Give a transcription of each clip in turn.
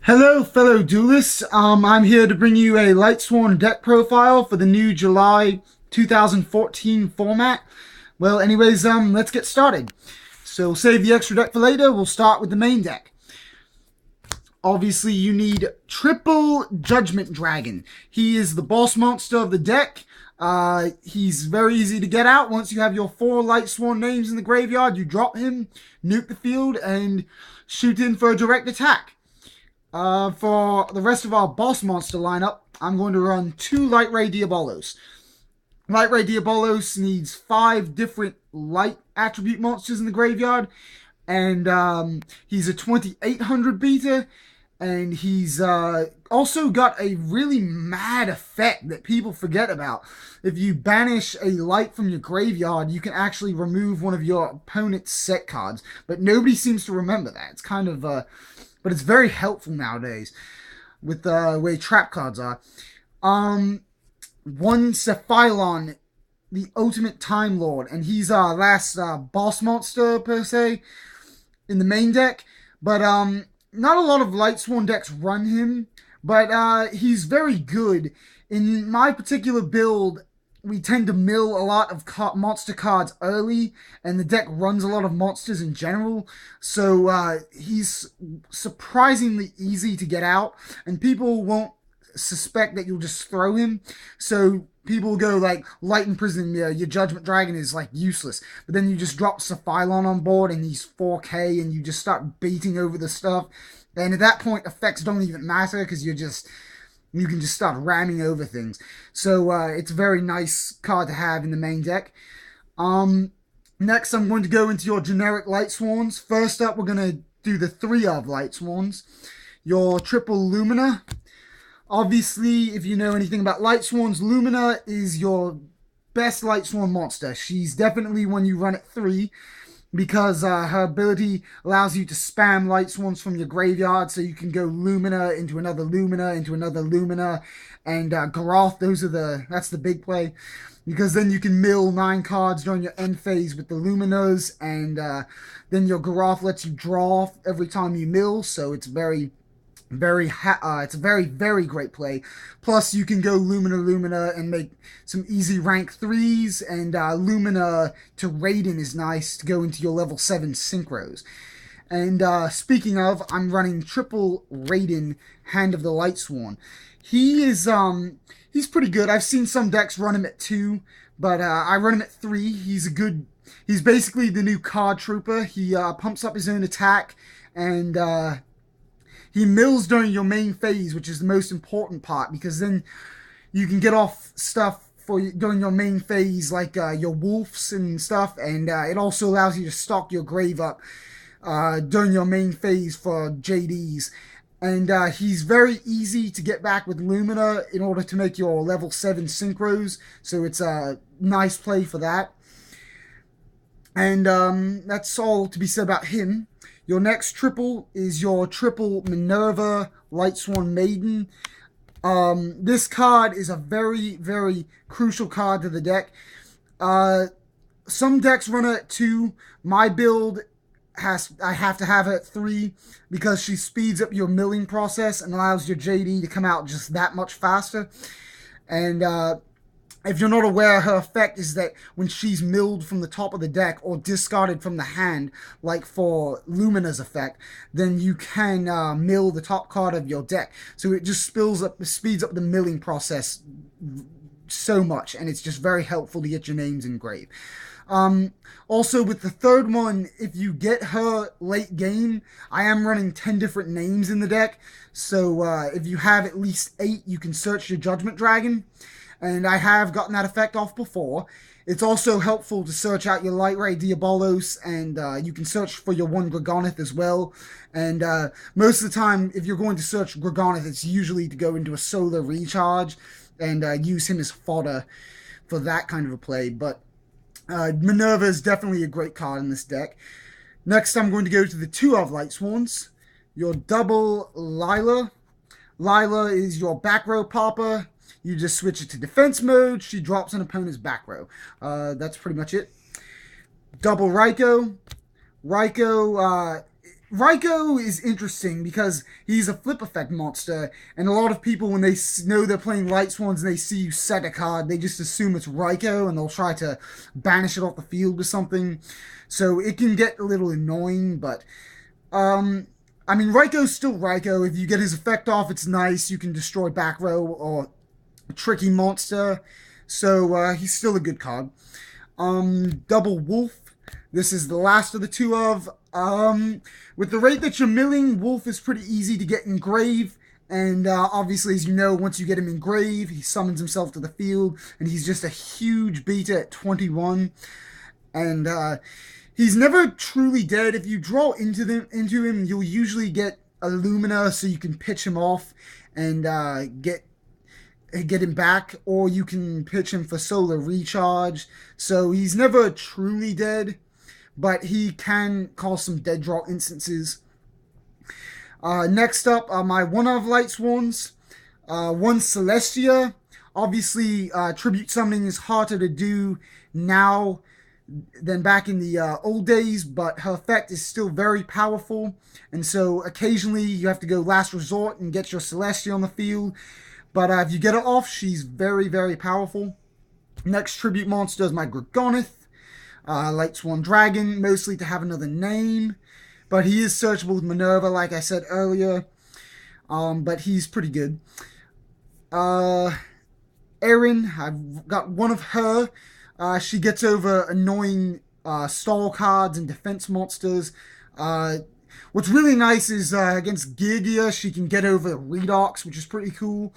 Hello, fellow duelists. I'm here to bring you a Lightsworn deck profile for the new July 2014 format. Well, anyways, let's get started. So save the extra deck for later. We'll start with the main deck. Obviously, you need triple Judgment Dragon. He is the boss monster of the deck. He's very easy to get out. Once you have your 4 Lightsworn names in the graveyard, you drop him, nuke the field, and shoot in for a direct attack. For the rest of our boss monster lineup, I'm going to run 2 Light Ray Diabolos. Light Ray Diabolos needs 5 different light attribute monsters in the graveyard, and he's a 2800 beta, and he's also got a really mad effect that people forget about. If you banish a light from your graveyard, you can actually remove one of your opponent's set cards, but nobody seems to remember that. It's kind of but it's very helpful nowadays with the way trap cards are. One Cephylon, the Ultimate Time Lord, and he's our last boss monster per se in the main deck. But not a lot of Lightsworn decks run him, but he's very good. In my particular build, we tend to mill a lot of monster cards early, and the deck runs a lot of monsters in general, so he's surprisingly easy to get out, and people won't suspect that you'll just throw him. So people will go like, Light Imprison, your Judgment Dragon is like useless, but then you just drop Cephylon on board and he's 4k and you just start beating over the stuff, and at that point effects don't even matter because you can just start ramming over things. So it's a very nice card to have in the main deck. Next, I'm going to go into your generic Lightsworns. First up, we're going to do the 3 of Lightsworns. Your triple Lumina. Obviously, if you know anything about Lightsworns, Lumina is your best Lightsworn monster. She's definitely when you run at 3, because her ability allows you to spam Lightsworns from your graveyard, so you can go Lumina into another Lumina into another Lumina, and Garoth. That's the big play, because then you can mill 9 cards during your end phase with the Luminas, and then your Garoth lets you draw every time you mill, so it's it's a very great play. Plus you can go Lumina and make some easy rank 3s, and Lumina to Raiden is nice to go into your level 7 synchros. And speaking of, I'm running triple Raiden, Hand of the Lightsworn. He's pretty good. I've seen some decks run him at 2, but I run him at 3. He's basically the new card trooper. He pumps up his own attack, and he mills during your main phase, which is the most important part, because then you can get off stuff during your main phase, like your wolves and stuff, and it also allows you to stock your grave up during your main phase for JDs. And he's very easy to get back with Lumina in order to make your level 7 synchros, so it's a nice play for that. And that's all to be said about him. Your next triple is your triple Minerva Lightsworn Maiden. This card is a very crucial card to the deck. Some decks run it at 2. My build I have to have it at 3 because she speeds up your milling process and allows your JD to come out just that much faster. And if you're not aware, her effect is that when she's milled from the top of the deck or discarded from the hand, like for Lumina's effect, then you can mill the top card of your deck. So it just speeds up the milling process so much, and it's just very helpful to get your names engraved. Also, with the third one, if you get her late game, I am running 10 different names in the deck. So if you have at least 8, you can search your Judgment Dragon. And I have gotten that effect off before. It's also helpful to search out your Light Ray Diabolos, and you can search for your 1 Gregonith as well. And most of the time, if you're going to search Gregonith, it's usually to go into a solar recharge and use him as fodder for that kind of a play. But Minerva is definitely a great card in this deck. Next, I'm going to go to the 2 of Lightsworns. Your double Lila. Lila is your back row popper. You just switch it to defense mode. She drops an opponent's back row. That's pretty much it. Double Raikou. Raikou Raikou is interesting because he's a flip effect monster, and a lot of people, when they know they're playing Lightsworns and they see you set a card, they just assume it's Raikou and they'll try to banish it off the field with something. So it can get a little annoying, but I mean, Raikou's still Raikou. If you get his effect off, it's nice. You can destroy back row or a tricky monster. So he's still a good card. Double Wolf. This is the last of the two of. With the rate that you're milling, Wolf is pretty easy to get in grave. And obviously, as you know, once you get him in grave, he summons himself to the field. And he's just a huge beta at 21. And he's never truly dead. If you draw into him, you'll usually get a Lumina so you can pitch him off and get him back, or you can pitch him for solar recharge. So he's never truly dead, but he can cause some dead draw instances. Next up are my one-of Lightsworns. One Celestia. Obviously, tribute summoning is harder to do now than back in the old days, but her effect is still very powerful, and so occasionally you have to go last resort and get your Celestia on the field. But if you get her off, she's very, very powerful. Next tribute monster is my Gorgonith. Lightsworn Dragon, mostly to have another name. But he is searchable with Minerva, like I said earlier. But he's pretty good. Erin, I've got one of her. She gets over annoying stall cards and defense monsters. What's really nice is against Yugioh, she can get over Redox, which is pretty cool.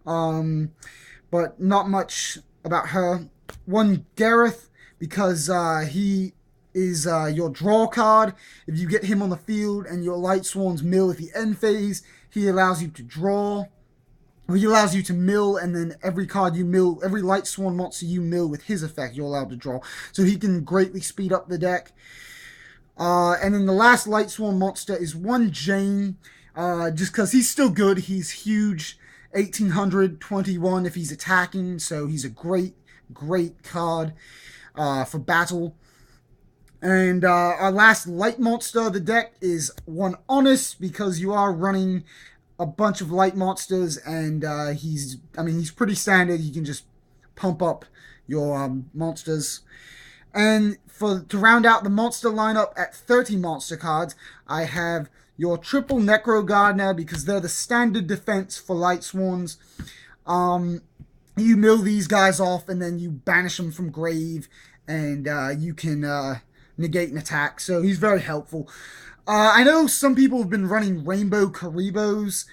But not much about her. One Gareth, because he is your draw card. If you get him on the field and your Lightsworns mill at the end phase, he allows you to draw. He allows you to mill, and then every card you mill, every Lightsworn monster you mill with his effect, you're allowed to draw. So he can greatly speed up the deck. And then the last Lightsworn monster is one Jane, just because he's still good. He's huge, 1821 if he's attacking, so he's a great, great card for battle. And our last light monster of the deck is one Honest, because you are running a bunch of light monsters, and he's pretty standard. You can just pump up your monsters. And to round out the monster lineup at 30 monster cards, I have your triple Necro Gardener, because they're the standard defense for Lightsworns. You mill these guys off, and then you banish them from grave, and you can negate an attack. So he's very helpful. I know some people have been running Rainbow Karibos.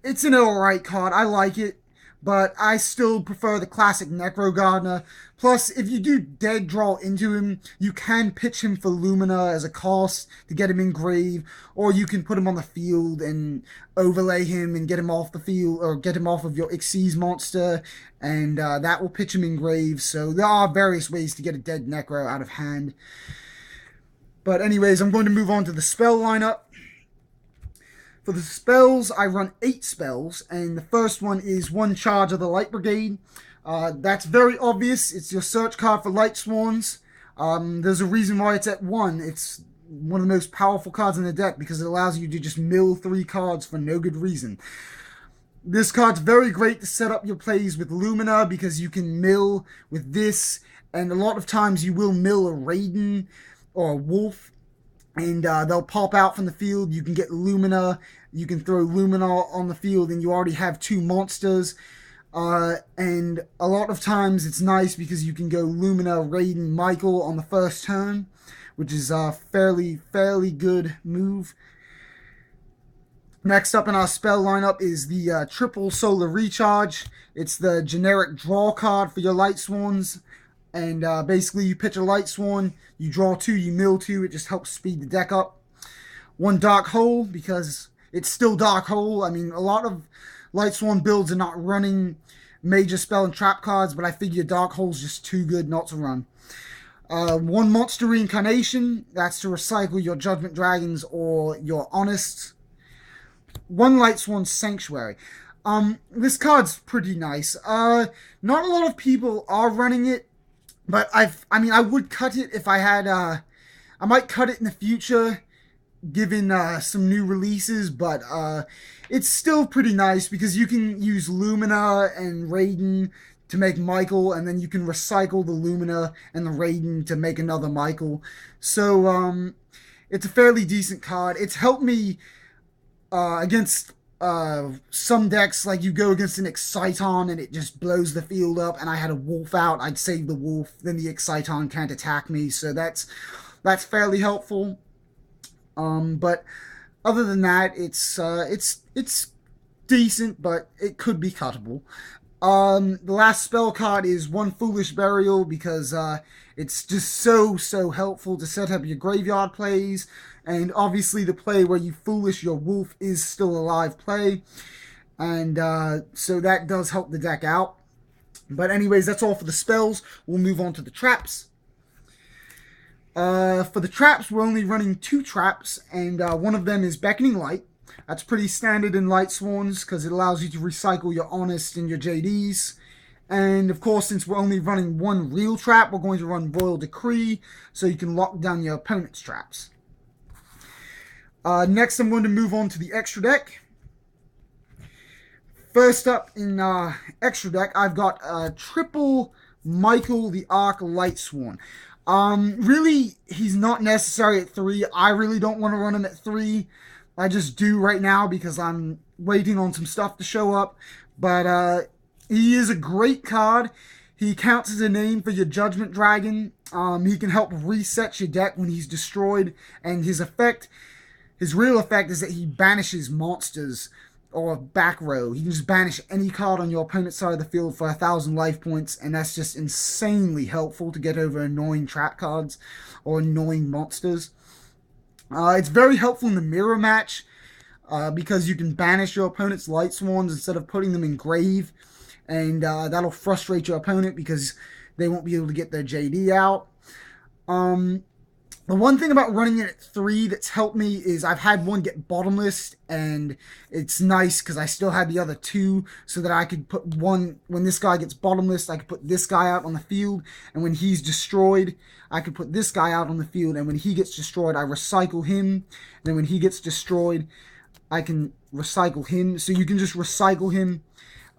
It's an alright card. I like it, but I still prefer the classic Necro Gardener. Plus, if you do dead draw into him, you can pitch him for Lumina as a cost to get him in grave, or you can put him on the field and overlay him and get him off the field, or get him off of your Xyz monster, and that will pitch him in grave. So there are various ways to get a dead Necro out of hand. But anyways, I'm going to move on to the spell lineup. For the spells, I run 8 spells, and the first one is one Charge of the Light Brigade. That's very obvious. It's your search card for Lightsworns. There's a reason why it's at 1. It's one of the most powerful cards in the deck, because it allows you to just mill 3 cards for no good reason. This card's very great to set up your plays with Lumina, because you can mill with this, and a lot of times you will mill a Raiden or a Wolf, and they'll pop out from the field. You can get Lumina, you can throw Lumina on the field, and you already have 2 monsters. And a lot of times it's nice because you can go Lumina, Raiden, Michael on the first turn, which is a fairly good move. Next up in our spell lineup is the triple Solar Recharge. It's the generic draw card for your Lightsworns. And basically you pitch a Lightsworn, you draw 2, you mill 2, it just helps speed the deck up. One Dark Hole, because it's still Dark Hole. I mean, a lot of Lightsworn builds are not running major spell and trap cards, but I figure Dark Hole's just too good not to run. One Monster Reincarnation, that's to recycle your Judgment Dragons or your Honest. One Lightsworn Sanctuary. This card's pretty nice. Not a lot of people are running it, but I would cut it if I had, I might cut it in the future given some new releases, but it's still pretty nice because you can use Lumina and Raiden to make Michael, and then you can recycle the Lumina and the Raiden to make another Michael. So it's a fairly decent card. It's helped me against some decks, like you go against an Exciton and it just blows the field up, and I had a Wolf out, I'd save the Wolf, then the Exciton can't attack me, so that's fairly helpful. But other than that, it's decent, but it could be cuttable. The last spell card is One Foolish Burial because it's just so helpful to set up your graveyard plays, and obviously the play where you foolish your wolf is still a live play, and so that does help the deck out. But anyways, that's all for the spells. We'll move on to the traps. For the traps, we're only running 2 traps, and one of them is Beckoning Light. That's pretty standard in Lightsworns because it allows you to recycle your Honest and your JDs. And of course, since we're only running 1 real trap, we're going to run Royal Decree so you can lock down your opponent's traps. Next, I'm going to move on to the extra deck. First up in extra deck, I've got triple Michael the Arc Lightsworn. Really, he's not necessary at 3. I really don't want to run him at 3. I just do right now because I'm waiting on some stuff to show up. But he is a great card. He counts as a name for your Judgment Dragon. He can help reset your deck when he's destroyed. And his real effect is that he banishes monsters or back row. He can just banish any card on your opponent's side of the field for 1,000 life points. And that's just insanely helpful to get over annoying trap cards or annoying monsters. It's very helpful in the mirror match because you can banish your opponent's Lightsworns instead of putting them in grave, and that'll frustrate your opponent because they won't be able to get their JD out. The one thing about running it at 3 that's helped me is I've had one get bottomless, and it's nice because I still had the other 2 so that I could put one, when this guy gets bottomless, I could put this guy out on the field, and when he's destroyed, I could put this guy out on the field, and when he gets destroyed, I recycle him, and then when he gets destroyed, I can recycle him, so you can just recycle him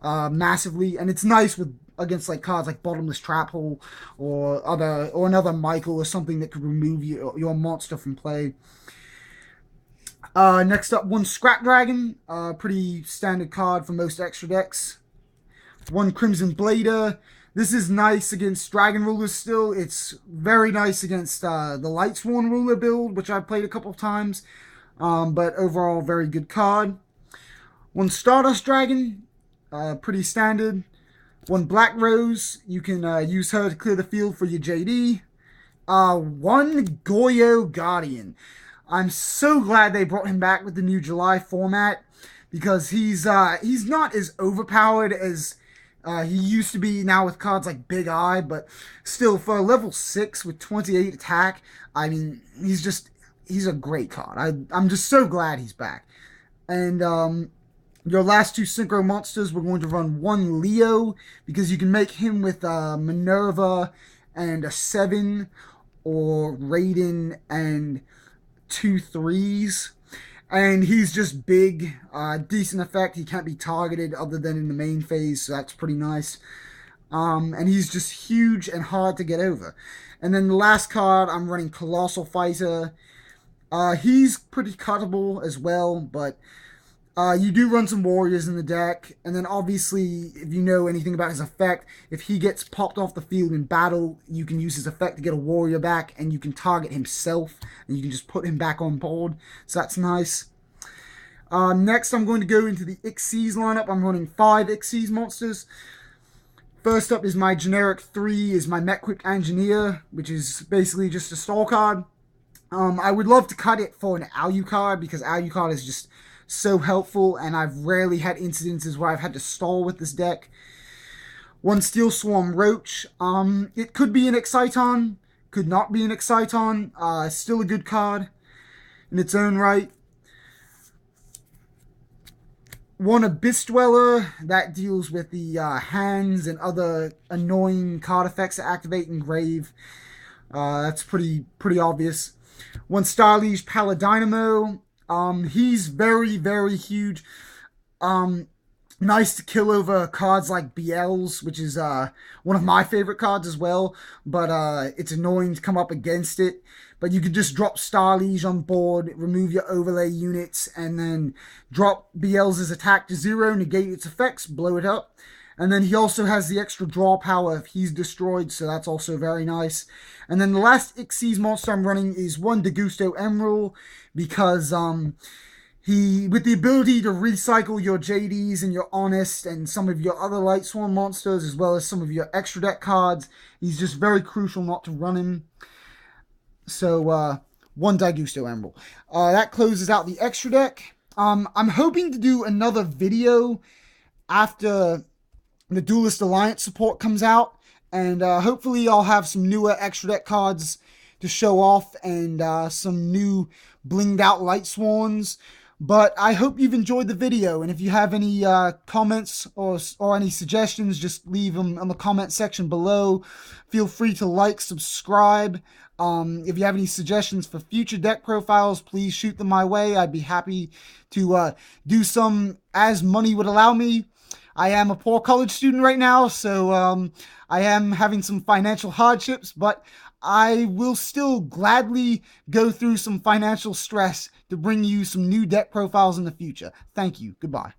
massively, and it's nice with against like cards like Bottomless Trap Hole or another Michael or something that could remove your monster from play. Next up, 1 Scrap Dragon, pretty standard card for most extra decks. 1 Crimson Blader. This is nice against Dragon Rulers still. It's very nice against the Lightsworn Ruler build, which I've played a couple of times. But overall, very good card. 1 Stardust Dragon, pretty standard. 1 Black Rose, you can use her to clear the field for your JD. 1 Yugioh Guardian. I'm so glad they brought him back with the new July format because he's not as overpowered as he used to be now with cards like Big Eye, but still for a level 6 with 28 attack, I mean, he's a great card. I'm just so glad he's back. And your last 2 Synchro Monsters, we're going to run 1 Leo, because you can make him with Minerva and a 7, or Raiden and 2 3s. And he's just big, decent effect. He can't be targeted other than in the main phase, so that's pretty nice. And he's just huge and hard to get over. And then the last card, I'm running Colossal Fighter. He's pretty cuttable as well, but you do run some warriors in the deck, and then obviously, if you know anything about his effect, if he gets popped off the field in battle, you can use his effect to get a warrior back, and you can target himself, and you can just put him back on board, so that's nice. Next, I'm going to go into the Xyz lineup. I'm running 5 Xyz monsters. First up is my generic 3, is my Mech-Whipped Engineer, which is basically just a stall card. I would love to cut it for an Alucard, because Alucard is just so helpful, and I've rarely had incidences where I've had to stall with this deck. 1 Steel Swarm Roach. It could be an Exciton, could not be an Exciton. Still a good card in its own right. 1 Abyss Dweller, that deals with the hands and other annoying card effects that activate in grave. That's pretty obvious. one Starliege Paladynamo. He's very, very huge. Um, Nice to kill over cards like BLs, which is one of my favorite cards as well, but it's annoying to come up against it. But you could just drop Starliege on board, remove your overlay units, and then drop BL's attack to 0, negate its effects, blow it up. And then he also has the extra draw power if he's destroyed, so that's also very nice. And then the last Xyz monster I'm running is one Degusto Emerald, because he, with the ability to recycle your JDs and your Honest and some of your other Lightsworn monsters, as well as some of your extra deck cards, he's just very crucial not to run him. So, one Degusto Emerald. That closes out the extra deck. I'm hoping to do another video after the Duelist Alliance support comes out, and hopefully I'll have some newer extra deck cards to show off, and some new blinged out Lightsworns. But I hope you've enjoyed the video, and if you have any comments or any suggestions, just leave them in the comment section below. Feel free to like, subscribe. If you have any suggestions for future deck profiles, please shoot them my way. I'd be happy to do some as money would allow me. I am a poor college student right now, so I am having some financial hardships, but I will still gladly go through some financial stress to bring you some new deck profiles in the future. Thank you. Goodbye.